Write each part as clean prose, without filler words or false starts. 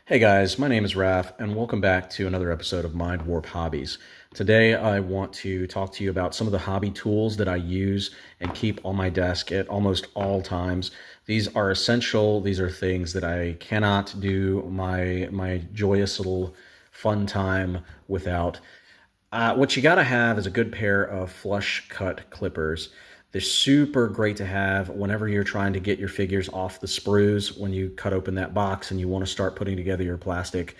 Hey guys, my name is Raf, and welcome back to another episode of Mind Warp Hobbies. Today, I want to talk to you about some of the hobby tools that I use and keep on my desk at almost all times. These are essential. These are things that I cannot do my joyous little fun time without. What you gotta have is a good pair of flush cut clippers. They're super great to have whenever you're trying to get your figures off the sprues when you cut open that box and you want to start putting together your plastic.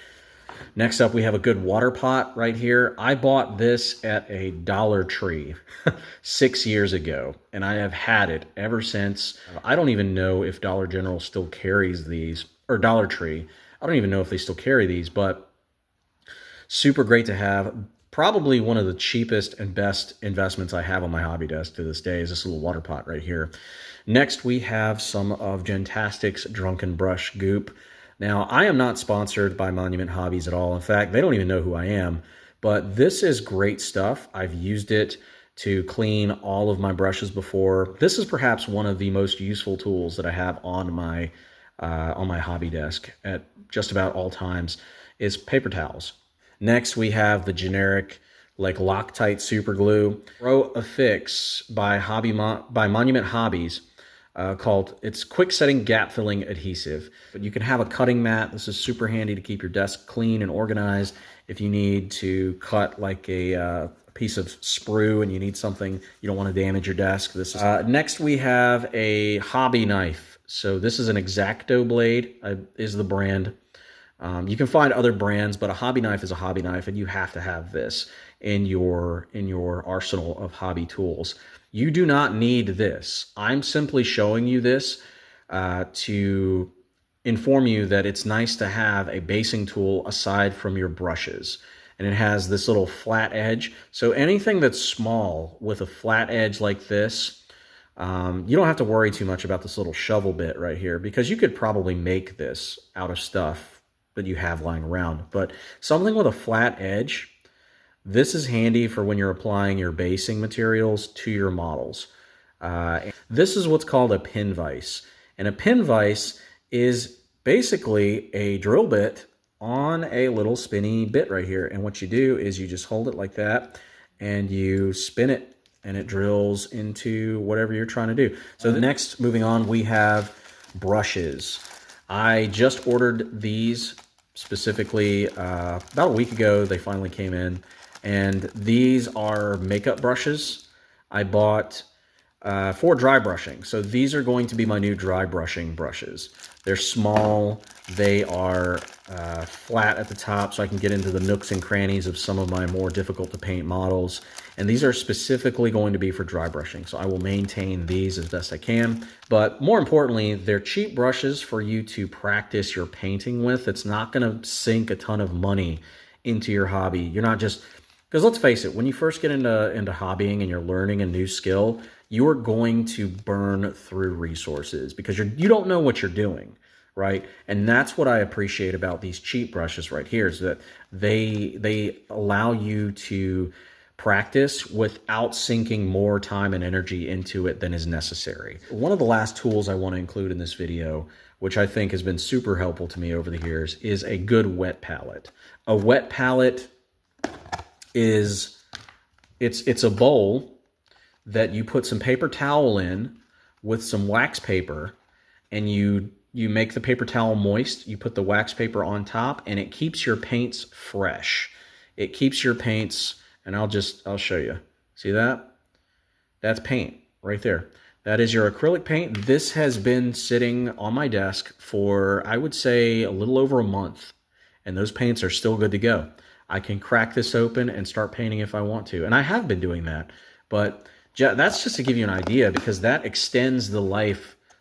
Next up, we have a good water pot right here. I bought this at a Dollar Tree 6 years ago, and I have had it ever since. I don't even know if Dollar General still carries these, or Dollar Tree. I don't even know if they still carry these, but super great to have. Probably one of the cheapest and best investments I have on my hobby desk to this day is this little water pot right here. Next, we have some of Gentastic's Drunken Brush Goop. Now, I am not sponsored by Monument Hobbies at all. In fact, they don't even know who I am. But this is great stuff. I've used it to clean all of my brushes before. This is perhaps one of the most useful tools that I have on my hobby desk at just about all times is paper towels. Next, we have the generic like Loctite super glue. Pro Affix by Monument Hobbies called it's quick setting gap filling adhesive. But you can have a cutting mat. This is super handy to keep your desk clean and organized. If you need to cut like a piece of sprue and you need something, you don't want to damage your desk. This is next we have a hobby knife. So this is an X-Acto blade is the brand. You can find other brands, but a hobby knife is a hobby knife, and you have to have this in your arsenal of hobby tools. You do not need this. I'm simply showing you this to inform you that it's nice to have a basing tool aside from your brushes. And it has this little flat edge. So anything that's small with a flat edge like this, you don't have to worry too much about this little shovel bit right here, because you could probably make this out of stuff that you have lying around. But something with a flat edge, this is handy for when you're applying your basing materials to your models. This is what's called a pin vise. And a pin vise is basically a drill bit on a little spinny bit right here. And what you do is you just hold it like that and you spin it and it drills into whatever you're trying to do. So next, moving on, we have brushes. I just ordered these specifically about a week ago. They finally came in, and these are makeup brushes I bought for dry brushing. So these are going to be my new dry brushing brushes. They're small, they are flat at the top, so I can get into the nooks and crannies of some of my more difficult to paint models. And these are specifically going to be for dry brushing, so I will maintain these as best I can. But more importantly, they're cheap brushes for you to practice your painting with. It's not going to sink a ton of money into your hobby. You're not just, because let's face it, when you first get into hobbying and you're learning a new skill, you're going to burn through resources because you don't know what you're doing, right? And that's what I appreciate about these cheap brushes right here, is that they allow you to practice without sinking more time and energy into it than is necessary. One of the last tools I want to include in this video, which I think has been super helpful to me over the years, is a good wet palette. A wet palette is it's a bowl that you put some paper towel in with some wax paper, and you make the paper towel moist. You put the wax paper on top, and it keeps your paints fresh. It keeps your paints, and I'll show you. See that? That's paint right there. That is your acrylic paint. This has been sitting on my desk for, I would say, a little over a month, and those paints are still good to go. I can crack this open and start painting if I want to, and I have been doing that. But that's just to give you an idea, because that extends the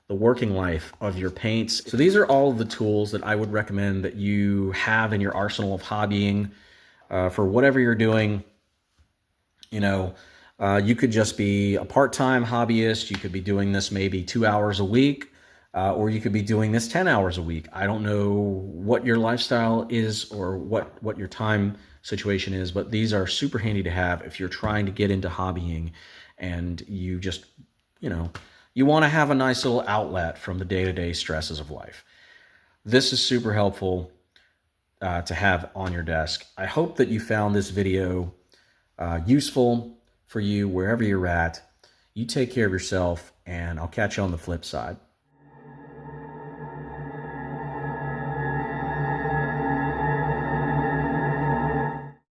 working life of your paints. So these are all of the tools that I would recommend that you have in your arsenal of hobbying for whatever you're doing. You know, you could just be a part-time hobbyist. You could be doing this maybe 2 hours a week, or you could be doing this 10 hours a week. I don't know what your lifestyle is or what your time situation is, but these are super handy to have if you're trying to get into hobbying and you just, you want to have a nice little outlet from the day-to-day stresses of life. This is super helpful. to have on your desk. I hope that you found this video useful for you wherever you're at. You take care of yourself, and I'll catch you on the flip side.